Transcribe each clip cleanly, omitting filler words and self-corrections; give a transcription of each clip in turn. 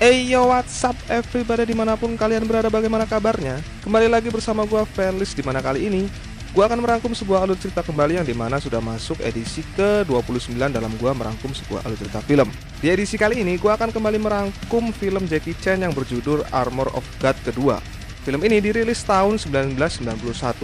Hey yo, what's up everybody, dimanapun kalian berada, bagaimana kabarnya? Kembali lagi bersama gua Felis, dimana kali ini gua akan merangkum sebuah alur cerita kembali yang dimana sudah masuk edisi ke-29 dalam gua merangkum sebuah alur cerita film. Di edisi kali ini gua akan kembali merangkum film Jackie Chan yang berjudul Armor of God kedua. Film ini dirilis tahun 1991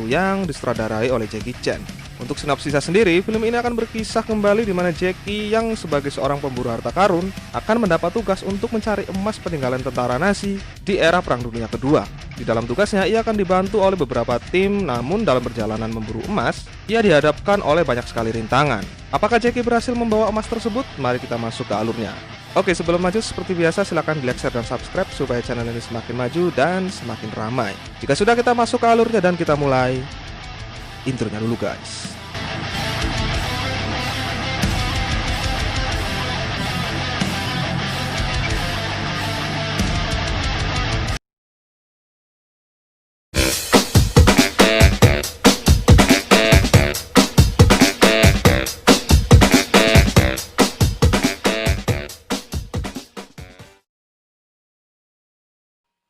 yang disutradarai oleh Jackie Chan. Untuk sinopsisnya sendiri, film ini akan berkisah kembali di mana Jackie yang sebagai seorang pemburu harta karun akan mendapat tugas untuk mencari emas peninggalan tentara Nazi di era Perang Dunia Kedua. Di dalam tugasnya, ia akan dibantu oleh beberapa tim, namun dalam perjalanan memburu emas, ia dihadapkan oleh banyak sekali rintangan. Apakah Jackie berhasil membawa emas tersebut? Mari kita masuk ke alurnya. Oke, sebelum lanjut seperti biasa silahkan di like, share, dan subscribe supaya channel ini semakin maju dan semakin ramai. Jika sudah, kita masuk ke alurnya dan kita mulai intronya dulu guys.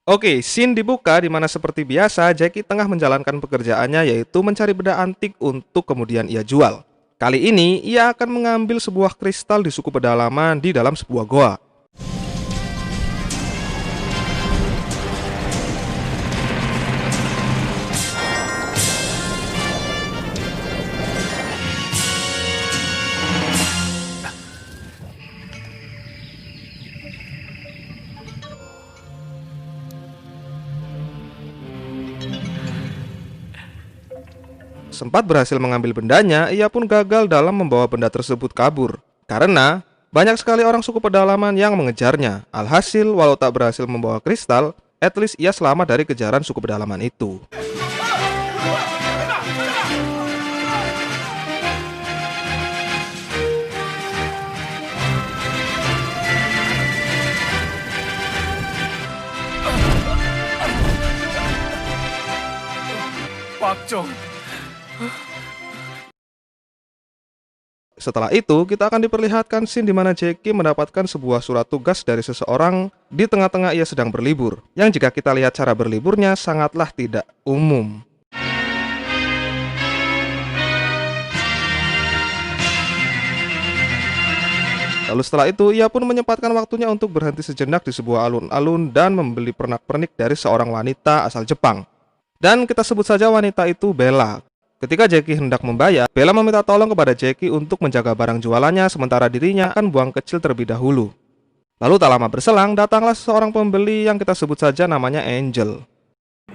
Oke, scene dibuka di mana seperti biasa Jackie tengah menjalankan pekerjaannya, yaitu mencari benda antik untuk kemudian ia jual. Kali ini ia akan mengambil sebuah kristal di suku pedalaman di dalam sebuah goa. Sempat berhasil mengambil bendanya, ia pun gagal dalam membawa benda tersebut kabur. Karena banyak sekali orang suku pedalaman yang mengejarnya. Alhasil, walau tak berhasil membawa kristal, at least ia selamat dari kejaran suku pedalaman itu. Pak Chong. Setelah itu, kita akan diperlihatkan scene di mana Jackie mendapatkan sebuah surat tugas dari seseorang di tengah-tengah ia sedang berlibur. Yang jika kita lihat cara berliburnya sangatlah tidak umum. Lalu setelah itu, ia pun menyempatkan waktunya untuk berhenti sejenak di sebuah alun-alun dan membeli pernak-pernik dari seorang wanita asal Jepang. Dan kita sebut saja wanita itu Bella. Ketika Jackie hendak membayar, Bella meminta tolong kepada Jackie untuk menjaga barang jualannya sementara dirinya akan buang kecil terlebih dahulu. Lalu tak lama berselang, datanglah seorang pembeli yang kita sebut saja namanya Angel.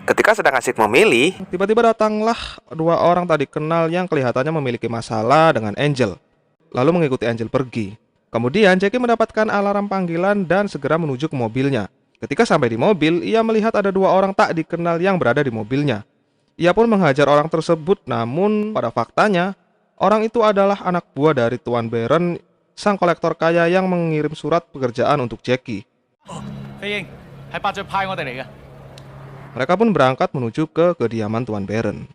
Ketika sedang asik memilih, tiba-tiba datanglah dua orang tak dikenal yang kelihatannya memiliki masalah dengan Angel, lalu mengikuti Angel pergi. Kemudian Jackie mendapatkan alarm panggilan dan segera menuju ke mobilnya. Ketika sampai di mobil, ia melihat ada dua orang tak dikenal yang berada di mobilnya. Ia pun menghajar orang tersebut, namun pada faktanya, orang itu adalah anak buah dari Tuan Baron, sang kolektor kaya yang mengirim surat pekerjaan untuk Jackie. Mereka pun berangkat menuju ke kediaman Tuan Baron.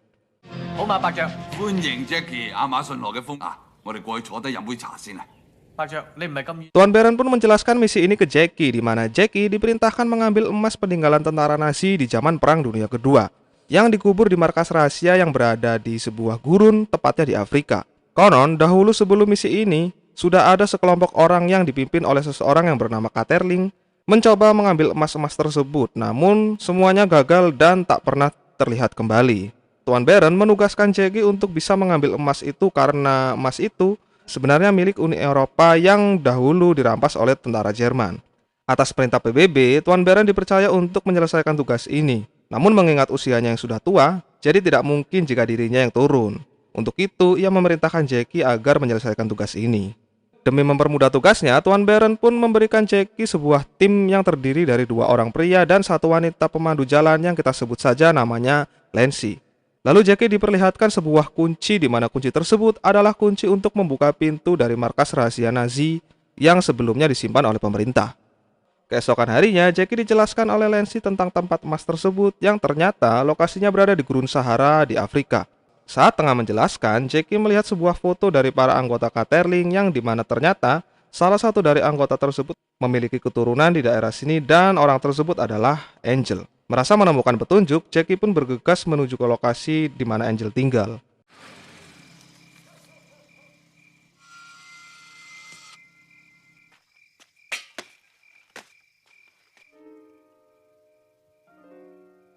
Tuan Baron pun menjelaskan misi ini ke Jackie, di mana Jackie diperintahkan mengambil emas peninggalan tentara Nazi di zaman Perang Dunia Kedua, yang dikubur di markas rahasia yang berada di sebuah gurun, tepatnya di Afrika. Konon, dahulu sebelum misi ini, sudah ada sekelompok orang yang dipimpin oleh seseorang yang bernama Katerling mencoba mengambil emas-emas tersebut, namun semuanya gagal dan tak pernah terlihat kembali. Tuan Baron menugaskan Jackie untuk bisa mengambil emas itu karena emas itu sebenarnya milik Uni Eropa yang dahulu dirampas oleh tentara Jerman. Atas perintah PBB, Tuan Baron dipercaya untuk menyelesaikan tugas ini. Namun mengingat usianya yang sudah tua, jadi tidak mungkin jika dirinya yang turun. Untuk itu, ia memerintahkan Jackie agar menyelesaikan tugas ini. Demi mempermudah tugasnya, Tuan Baron pun memberikan Jackie sebuah tim yang terdiri dari dua orang pria dan satu wanita pemandu jalan yang kita sebut saja namanya Lancy. Lalu Jackie diperlihatkan sebuah kunci di mana kunci tersebut adalah kunci untuk membuka pintu dari markas rahasia Nazi yang sebelumnya disimpan oleh pemerintah. Keesokan harinya, Jackie dijelaskan oleh Lancy tentang tempat emas tersebut yang ternyata lokasinya berada di Gurun Sahara di Afrika. Saat tengah menjelaskan, Jackie melihat sebuah foto dari para anggota Caterling yang dimana ternyata salah satu dari anggota tersebut memiliki keturunan di daerah sini dan orang tersebut adalah Angel. Merasa menemukan petunjuk, Jackie pun bergegas menuju ke lokasi di mana Angel tinggal.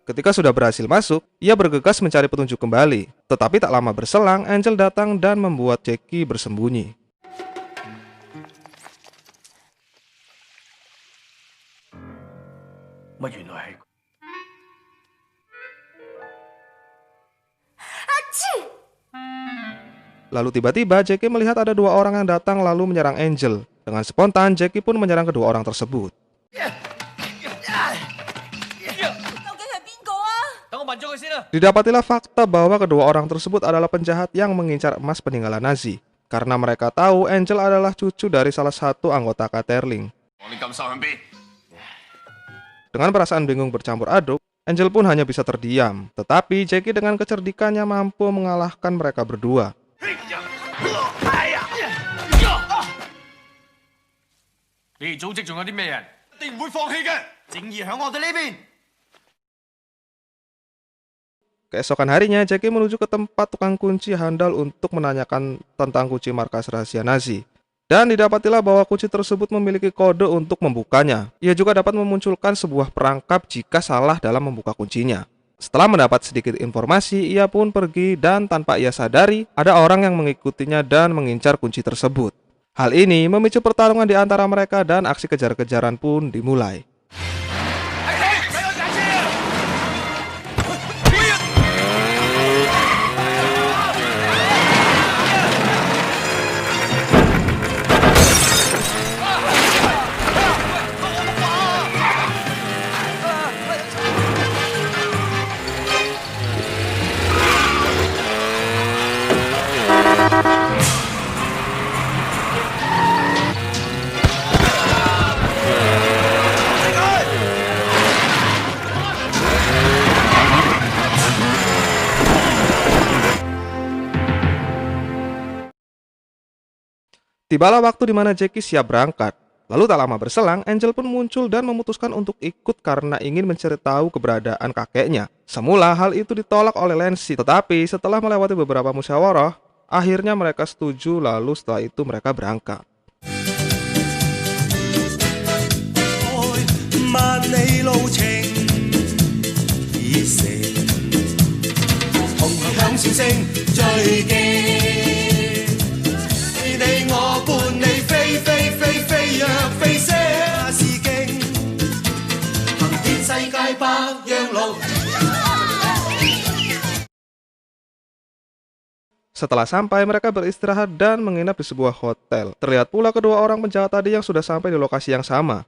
Ketika sudah berhasil masuk, ia bergegas mencari petunjuk kembali. Tetapi tak lama berselang, Angel datang dan membuat Jackie bersembunyi. Lalu tiba-tiba Jackie melihat ada dua orang yang datang lalu menyerang Angel. Dengan spontan, Jackie pun menyerang kedua orang tersebut. Didapatilah fakta bahwa kedua orang tersebut adalah penjahat yang mengincar emas peninggalan Nazi. Karena mereka tahu Angel adalah cucu dari salah satu anggota Caterling. Dengan perasaan bingung bercampur aduk, Angel pun hanya bisa terdiam. Tetapi Jackie dengan kecerdikannya mampu mengalahkan mereka berdua. Keesokan harinya, Jackie menuju ke tempat tukang kunci handal untuk menanyakan tentang kunci markas rahasia Nazi. Dan didapatilah bahwa kunci tersebut memiliki kode untuk membukanya. Ia juga dapat memunculkan sebuah perangkap jika salah dalam membuka kuncinya. Setelah mendapat sedikit informasi, ia pun pergi dan tanpa ia sadari, ada orang yang mengikutinya dan mengincar kunci tersebut. Hal ini memicu pertarungan di antara mereka dan aksi kejar-kejaran pun dimulai. Tibalah waktu di mana Jackie siap berangkat. Lalu tak lama berselang, Angel pun muncul dan memutuskan untuk ikut karena ingin mencari tahu keberadaan kakeknya. Semula hal itu ditolak oleh Lancy, tetapi setelah melewati beberapa musyawarah, akhirnya mereka setuju lalu setelah itu mereka berangkat. Setelah sampai, mereka beristirahat dan menginap di sebuah hotel. Terlihat pula kedua orang penjahat tadi yang sudah sampai di lokasi yang sama.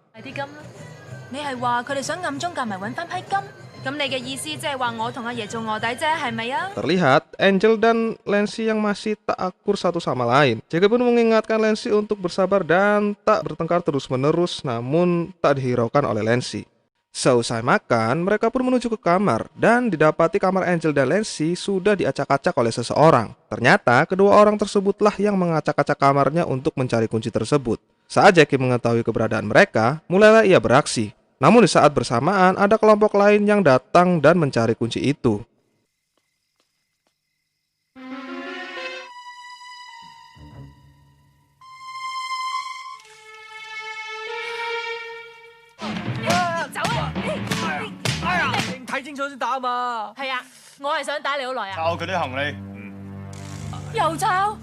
Terlihat Angel dan Lancy yang masih tak akur satu sama lain. Jackie pun mengingatkan Lancy untuk bersabar dan tak bertengkar terus-menerus, namun tak dihiraukan oleh Lancy. Seusai makan, mereka pun menuju ke kamar dan didapati kamar Angel dan Lancy sudah diacak-acak oleh seseorang. Ternyata kedua orang tersebutlah yang mengacak-acak kamarnya untuk mencari kunci tersebut. Saat Jackie mengetahui keberadaan mereka, mulailah ia beraksi. Namun di saat bersamaan ada kelompok lain yang datang dan mencari kunci itu.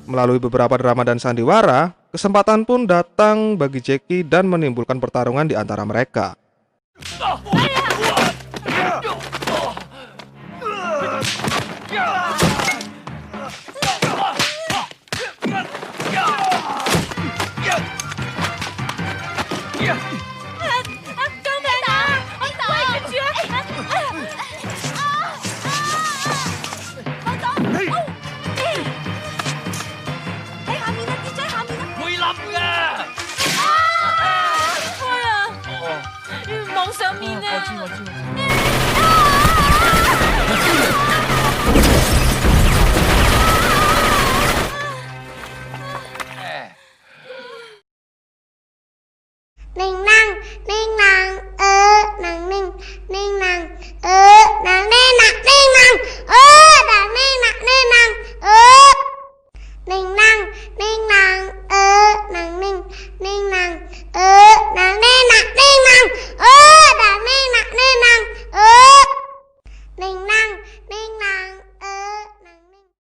Melalui beberapa drama dan sandiwara, kesempatan pun datang bagi Jackie dan menimbulkan pertarungan di antara mereka. 冇上面啊！นิ่งนั่งนิ่งนะ